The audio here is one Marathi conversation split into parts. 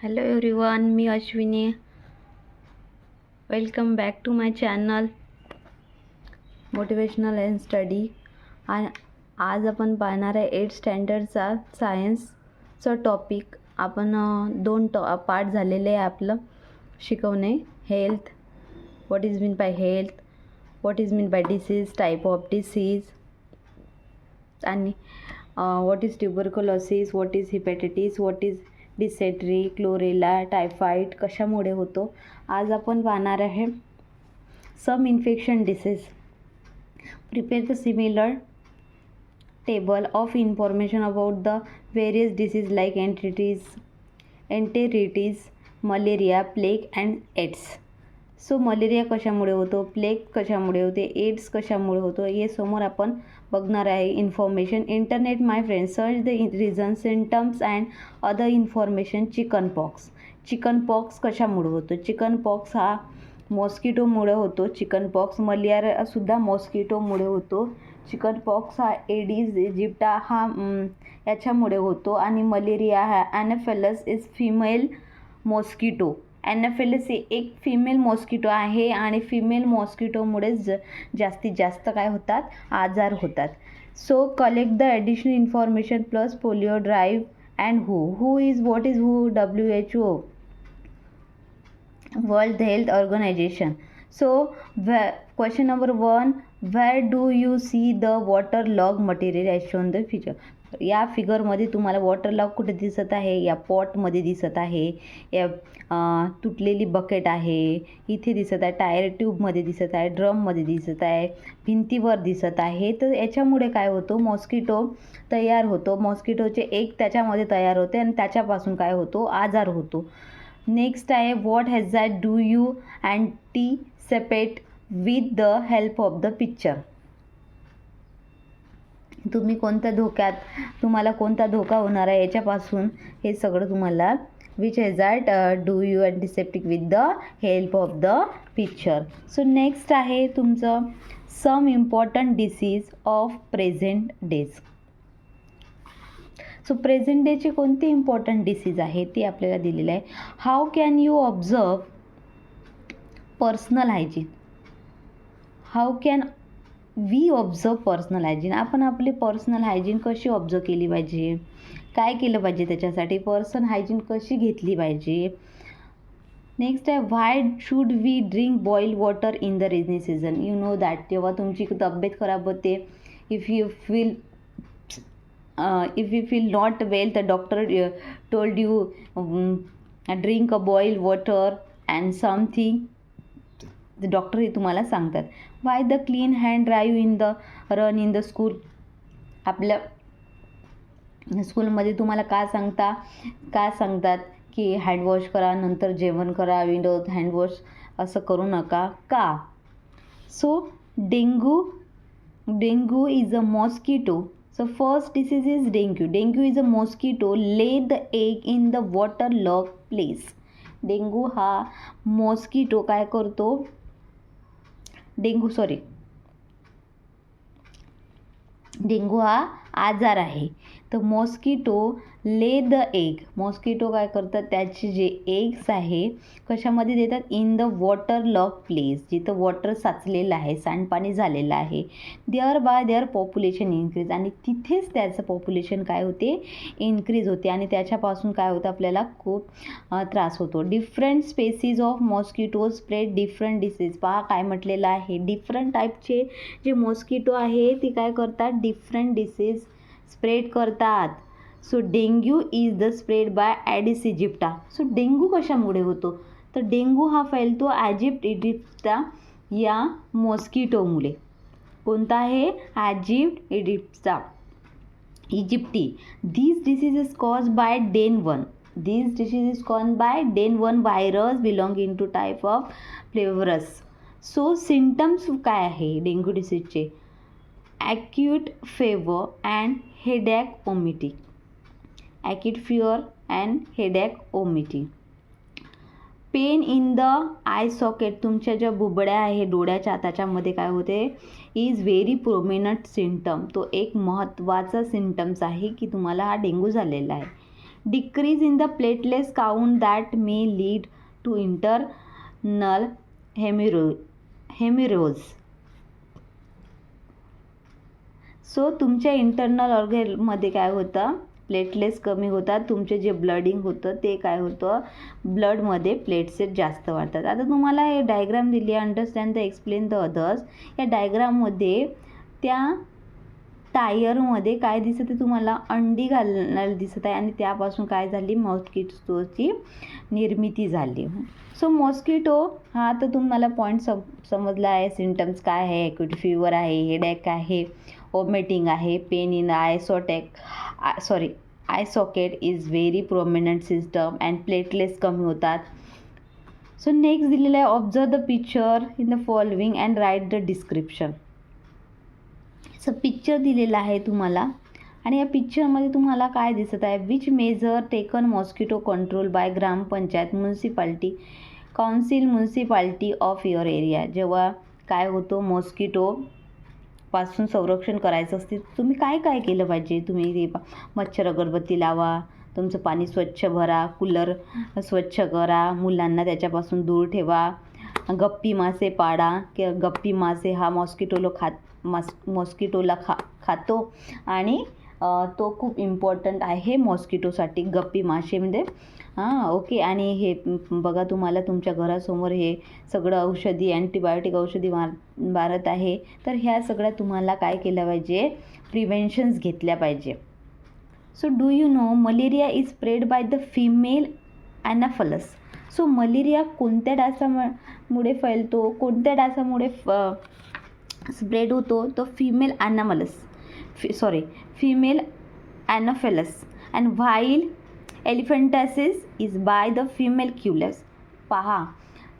Hello everyone, मी Ashwini. Welcome back to my channel motivational and study. आज आपण पाहणार आहे 8th स्टँडर्डचा सायन्सचा टॉपिक. आपण दोन पार्ट झालेले आहे आपलं शिकवणे. Health, what is mean by health, what is mean by disease, type of disease, आणि what is tuberculosis, what is hepatitis, what is dysentery, cholera, typhoid कशामुळे होतो. आज आपण पाहणार आहे some infection disease. Prepare the similar table of information about the various disease like enteritis, malaria, plague and AIDS. So malaria कशामुळे होतो, प्लेग कशामुळे होते, एड्स कशामुळे होतो, हे समोर आपण बघणार आहे information. Internet my friend, search the reason, symptoms and other information. Chickenpox. Chickenpox कशामुळे होतो, चिकनपॉक्स हा मॉस्किटोमुळे होतो. चिकनपॉक्स. मलेरियासुद्धा मॉस्किटोमुळे होतो. चिकनपॉक्स हा एडिस इजिप्टा हा याच्यामुळे होतो. आणि मलेरिया हा ॲनाफिलस इज फिमेल मॉस्किटो. ॲनाफिलस हे एक फिमेल मॉस्किटो आहे आणि फिमेल मॉस्किटोमुळेच जास्तीत जास्त काय होतात, आजार होतात. So collect the additional information plus polio drive and who is what is WHO, world health organisation. So question number 1, where do you see the water log material as shown the figure. या फिगरमध्ये तुम्हाला वॉटर लॉग कुठे दिसत आहे, या पॉटमध्ये दिसत आहे, या तुटलेली बकेट आहे, इथे दिसत आहे, टायर ट्यूबमध्ये दिसत आहे, ड्रममध्ये दिसत आहे, भिंतीवर दिसत आहे. तर याच्यामुळे काय होतो, मॉस्किटो तयार होतो. मॉस्किटोचे एक त्याच्यामध्ये तयार होते आणि त्याच्यापासून काय होतो, आजार होतो. नेक्स्ट आहे what hazard do you anticipate with the help of the picture. तुम्हाला कोणता धोका होणार आहे याच्यापासून हे सगळं तुम्हाला which hazard do you anticipate with the help of the picture. So next आहे तुमचं some important disease of present days. So present डेचे कोणते इम्पॉर्टंट डिसीज आहे ते आपल्याला दिलेलं आहे. How can you observe personal hygiene. How can we observe personal hygiene. आपण आपली पर्सनल हायजीन कशी ऑब्झर्व केली पाहिजे, काय केलं पाहिजे त्याच्यासाठी, पर्सनल हायजीन कशी घेतली पाहिजे. नेक्स्ट आहे why should we drink boiled water in the rainy season. You know that जेव्हा तुमची तब्येत खराब होते, if you feel not well, the doctor told you drink a boiled water and something. the doctor हे तुम्हाला सांगतात. why the clean hand drive in the run in the school. आपल्या स्कूलमध्ये तुम्हाला काय सांगतात की हँडवॉश करा, नंतर जेवण करा, विंडोज हँडवॉश असं करू नका का. So dengue is a mosquito. So first disease is dengue. Dengue is a mosquito lay the egg in the waterlogged place. Dengue हा मॉस्किटो काय करतो, डेंगू हा आजार आहे. तर मॉस्किटो ले द एग. मॉस्किटो काय करतात, त्याचे जे एग्स आहे कशामध्ये देतात, in the water log place, जिथं वॉटर साचलेलं आहे, सांडपाणी झालेलं आहे. Their population increase. आणि तिथेच त्याचं पॉप्युलेशन काय होते, इन्क्रीज होते आणि त्याच्यापासून काय होतं, आपल्याला खूप त्रास होतो. Different species of mosquito spread different disease. पहा काय म्हटलेलं आहे, डिफरंट टाईपचे जे मॉस्किटो आहे ते काय करतात, डिफरंट डिसीज स्प्रेड करतात. So dengue is the spread by aedes aegypti. So dengue कशामुळे होतो, तर डेंगू हा फैलतो इजिप्टा या मॉस्किटोमुळे. कोणता आहे, aegypti aegypti. This disease is cause by DEN 1. This disease is cause by DEN 1 virus belonging to type of flavivirus. So symptoms काय आहे डेंग्यू डिसीजचे, acute fever and headache vomiting. acute fever and headache vomiting. Pain in the I socket. तुमच्या ज्या बुबड्या आहे डोळ्याच्या त्याच्यामध्ये काय होते, इज व्हेरी प्रोमिनंट सिम्टम. तो एक महत्त्वाचा सिम्टम्स आहे की तुम्हाला हा डेंग्यू झालेला आहे. Decrease in the platelets count that may lead to internal haemorrhage. So तुमच्या इंटरनल ऑर्गनमध्ये काय होतं, प्लेटलेट्स कमी होतात, तुमचे जे ब्लडिंग होतं ते काय होतं, ब्लडमध्ये प्लेटलेट्स जास्त वाढतात. आता तुम्हाला हे डायग्राम दिली आहे, understand the explain the others. या डायग्राममध्ये त्या टायरमध्ये काय दिसत आहे तुम्हाला, अंडी घालणारी दिसत आहे आणि त्यापासून काय झाली, मॉस्किटोची निर्मिती झाली. सो मॉस्किटो हा तर तुम्हाला पॉईंट समजला आहे. सिम्टम्स काय आहे, ॲक्यूट फीवर आहे, हेडेक आहे, वॉमिटिंग आहे, pain in eye socket is very prominent system and platelets कमी होतात. सो नेक्स्ट दिलेलं आहे, observe the picture in the following and write the description. So picture दिलेला आहे तुम्हाला आणि या पिक्चरमध्ये तुम्हाला काय दिसत आहे, which measure taken mosquito control by gram panchayat municipality council municipality of your area. जेव्हा काय होतं, मॉस्किटो पासून संरक्षण करायचं असते, तुम्ही काय काय केलं पाहिजे, तुम्ही ते मच्छर अगरबत्ती लावा, तुमचं पाणी स्वच्छ भरा, कूलर स्वच्छ करा, मुलांना त्याच्यापासून दूर ठेवा, गप्पी मासे पाळा. की गप्पी मासे हा मॉस्किटोला खातो आणि तो खूप इम्पॉर्टंट आहे मॉस्किटोसाठी, गप्पी मासे म्हणजे ओके. आणि हे बघा, तुम्हाला तुमच्या घरासमोर हे सगळं औषधी अँटीबायोटिक औषधी मारत आहे, तर ह्या सगळ्या तुम्हाला काय केलं पाहिजे, प्रिव्हेन्शन्स घेतल्या पाहिजे. So do you know malaria is spread by the female anopheles. So malaria कोणत्या डासामुळे फैलतो, कोणत्या डासामुळे स्प्रेड होतो, तो female anopheles and while elephantiasis is by the female culex. पहा,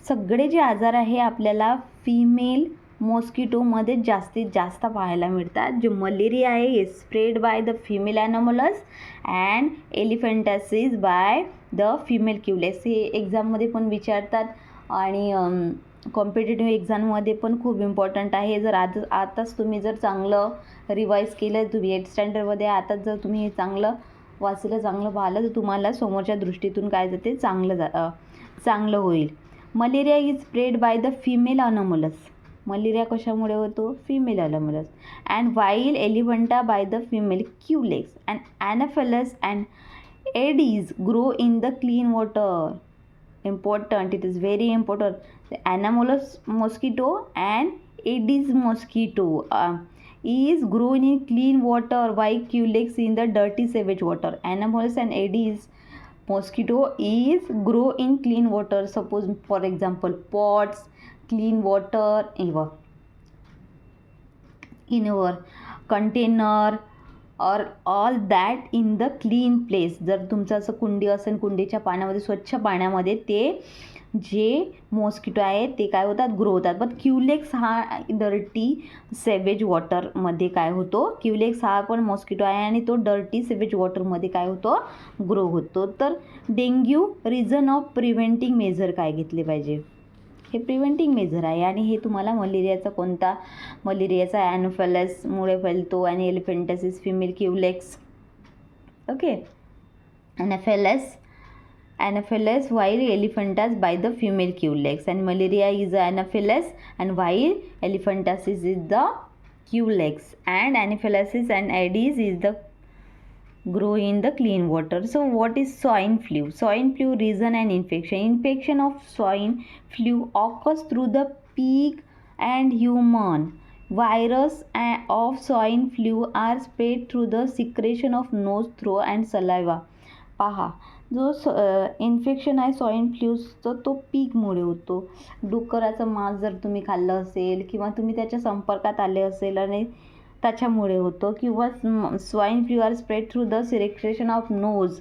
सगळे जे आजार आहे आपल्याला फिमेल मॉस्किटोमध्ये जास्तीत जास्त पाहायला मिळतात. जे मलेरिया आहे हे spread by the female anopheles and elephantiasis by the female culex. हे एक्झाममध्ये पण विचारतात आणि कॉम्पिटेटिव्ह एक्झाममध्ये पण खूप इम्पॉर्टंट आहे. जर आताच तुम्ही जर चांगलं रिवाईज केलं, तुम्ही 8th स्टँडर्डमध्ये आताच जर तुम्ही हे चांगलं वाचलं, चांगलं पाहिलं, तर तुम्हाला समोरच्या दृष्टीतून काय जाते, चांगलं होईल. Malaria is spread by the female anopheles. Malaria कशामुळे होतो, female anopheles. And while elephanta by the female culex and anopheles and aedes grow in the clean water. Important, it is very important. The Anomalous mosquito and Aedes mosquito is grown in clean water, while Culex in the dirty sewage water. Anomalous and Aedes mosquito is grow in clean water. Suppose for example pots, clean water in your container or all that in the clean place. जर तुमचं असं कुंडी असेल, कुंडीच्या पाण्यामध्ये, स्वच्छ पाण्यामध्ये ते जे मॉस्किटो आहेत ते काय होतात, ग्रो होतात. बट क्युलेक्स हा डर्टी सेवेज वॉटरमध्ये काय होतो, क्युलेक्स हा पण मॉस्किटो आहे आणि तो डर्टी सेवेज वॉटरमध्ये काय होतो, ग्रो होतो. तर dengue reason of preventing measure काय घेतले पाहिजे, हे प्रिव्हेंटिंग मेजर आहे. आणि हे तुम्हाला मलेरियाचा कोणता, मलेरियाचा ॲनोफेलसमुळे फैलतो आणि elephantiasis female culex. Okay, anopheles while elephantiasis by the female culex and malaria is anopheles and while elephantiasis is the culex and anopheles and aedes is the grow in the clean water. So what is swine flu? Swine flu reason and infection. Infection of swine flu occurs through the pig and human. Virus of swine flu are spread through the secretion of nose, throat and saliva. पहा, जो इन्फेक्शन आहे स्वाईन फ्लूचं तो पीकमुळे होतो. डुकराचं मांस जर तुम्ही खाल्लं असेल किंवा तुम्ही त्याच्या संपर्कात आले असेल आणि त्याच्यामुळे होतो. किंवा swine flu are spread through the secretion of nose.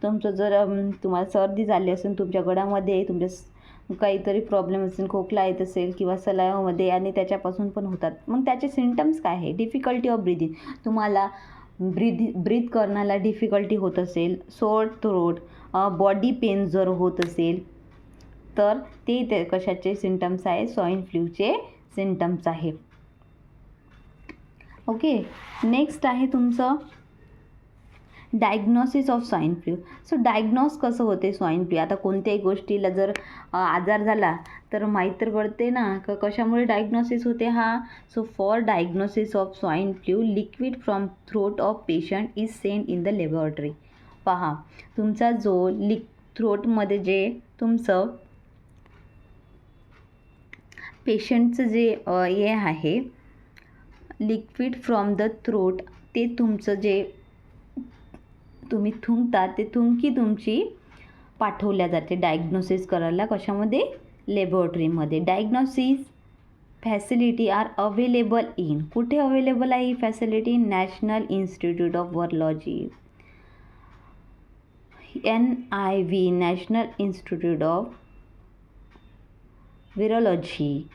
तुमचं जर तुम्हाला सर्दी झाली असेल, तुमच्या गळ्यामध्ये तुमच्या काहीतरी प्रॉब्लेम असेल, खोकला येत असेल किंवा सलाईवामध्ये, आणि त्याच्यापासून पण होतात. मग त्याचे सिम्टम्स काय आहे, डिफिकल्टी ऑफ ब्रीदिंग, तुम्हाला ब्रीथ करण्याला डिफिकल्टी होत असेल, सोर थ्रोट, बॉडी पेन जर होत असेल, तर ते कशाचे सिम्टम्स आहे, स्वाईन फ्लूचे सिम्टम्स आहे. ओके, नेक्स्ट आहे तुमचं diagnosis of swine flu. So diagnose कसं होते स्वाईन फ्लू? आता कोणत्याही गोष्टीला जर आजार झाला तर माहीत तर पडते ना कशामुळे डायग्नॉसिस होते हा. So for diagnosis of swine flu liquid from throat of patient is send in the laboratory. पहा, तुमचा जो थ्रोटमध्ये जे तुमचं पेशंटचं जे हे आहे लिक्विड फ्रॉम द थ्रोट, ते तुमचं जे तुम्ही थुंकता ते थुंकी तुमची पाठवल्या जाते डायग्नोसिस करायला. कशामध्ये? लॅबोरेटरीमध्ये. Diagnosis facility are available in. कुठे अवेलेबल आहे ही facility? National institute of virology, NIV, national institute of virology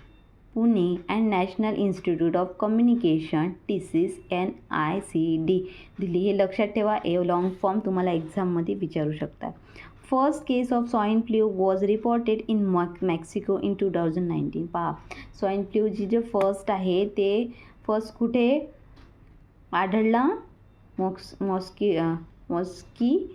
Pune and national institute of communication disease NICD Delhi. हे लक्षात ठेवा, लॉंग फॉर्म तुम्हाला एक्झाममध्ये विचारू शकतात. First case of swine flu was reported in Mexico in 2019. पहा, स्वाईन फ्लू जे फर्स्ट आहे ते फर्स्ट कुठे आढळला? मॉस्किटोमध्ये.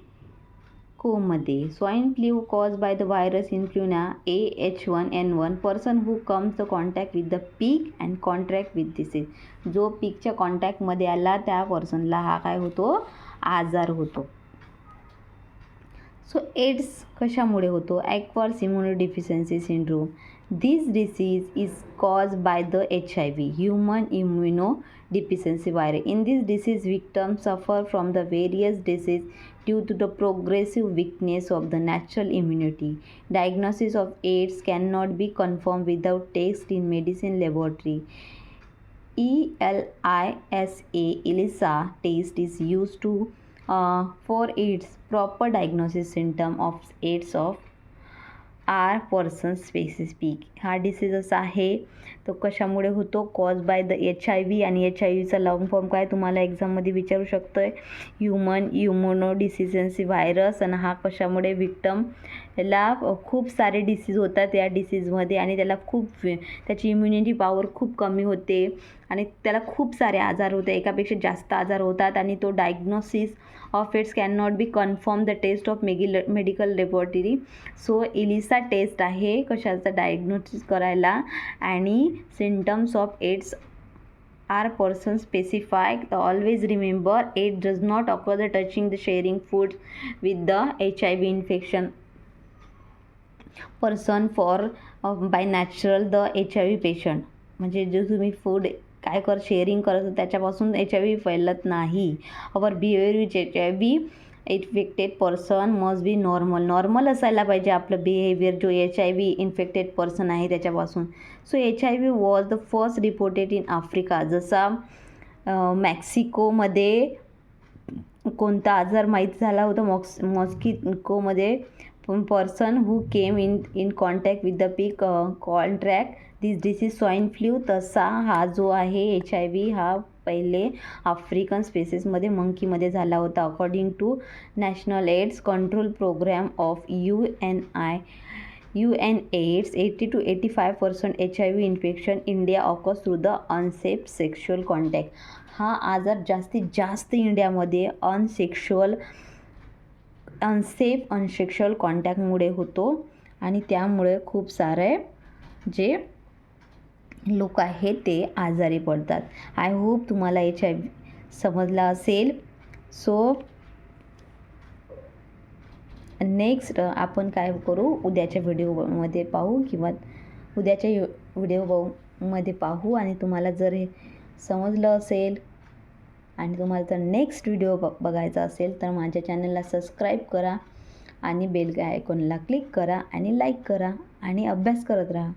Swine flu cause by the virus influenza AH1N1 person who comes the contact with the pig and contract with disease. जो पीकच्या कॉन्टॅक्टमध्ये आला त्या पर्सनला हा काय होतो? आजार होतो. सो एड्स कशामुळे होतो? Acquired immunodeficiency syndrome. This disease is cause by the HIV, human immunodeficiency virus. In this disease, victims suffer from the various disease due to the progressive weakness of the natural immunity. Diagnosis of AIDS cannot be confirmed without test in medicine laboratory. ELISA test is used to for AIDS. Proper diagnosis symptom of AIDS of are person specific. हा डिसीज असा आहे तो कशामुळे होतो? कॉज बाय द HIV, आणि HIVचा लॉंग फॉर्म काय तुम्हाला एक्झाममध्ये विचारू शकतो आहे? Human immunodeficiency virus. आणि हा कशामुळे? विक्टम याला खूप सारे डिसीज होतात या डिसीजमध्ये, आणि त्याला त्याची इम्युनिटी पॉवर खूप कमी होते आणि त्याला खूप सारे आजार होते, एकापेक्षा जास्त आजार होतात, आणि तो diagnosis of its can not be confirm the test of medical laboratory. So ELISA test आहे कशाचा? डायग्नोसिस करायला. आणि symptoms of AIDS are person specified. Always remember, AIDS does not occur the touching the sharing food with the HIV infection person for by natural the HIV patient. म्हणजे जो तुम्ही फूड काय शेअरिंग करत त्याच्यापासून HIV फैलत नाही. Our behaviour with HIV infected person must be normal असायला पाहिजे आपलं बिहेवियर जो HIV इन्फेक्टेड पर्सन आहे त्याच्यापासून. So HIV was the first reported in Africa. जसा मेक्सिकोमध्ये कोणता आजार माहीत झाला होता? मॉस्किटोमध्ये person who came in contact with the pig contract this disease swine flu. तसा हा जो आहे HIV हा पहिले आफ्रिकन स्पेसिसमध्ये मंकीमध्ये झाला होता. According to national AIDS control program of UNAIDS 80 to 85% HIV infection India occurs through the unsafe sexual contact. हा आजार जास्तीत जास्त इंडियामध्ये अनसेक्शुअल कॉन्टॅक्टमुळे होतो, आणि त्यामुळे खूप सारे जे लोक आहेत ते आजारी पडतात. आय होप तुम्हाला HIV समजला असेल. सो नेक्स्ट आपण काय करू? उद्याच्या व्हिडिओमध्ये पाहू, किंवा उद्याच्या व्हिडिओमध्ये पाहू. आणि तुम्हाला जर हे समजलं असेल आणि तुम्हाला जर नेक्स्ट व्हिडिओ बघायचा असेल तर माझ्या चॅनलला सबस्क्राईब करा आणि बेल आयकॉनला क्लिक करा आणि लाईक करा आणि अभ्यास करत राहा.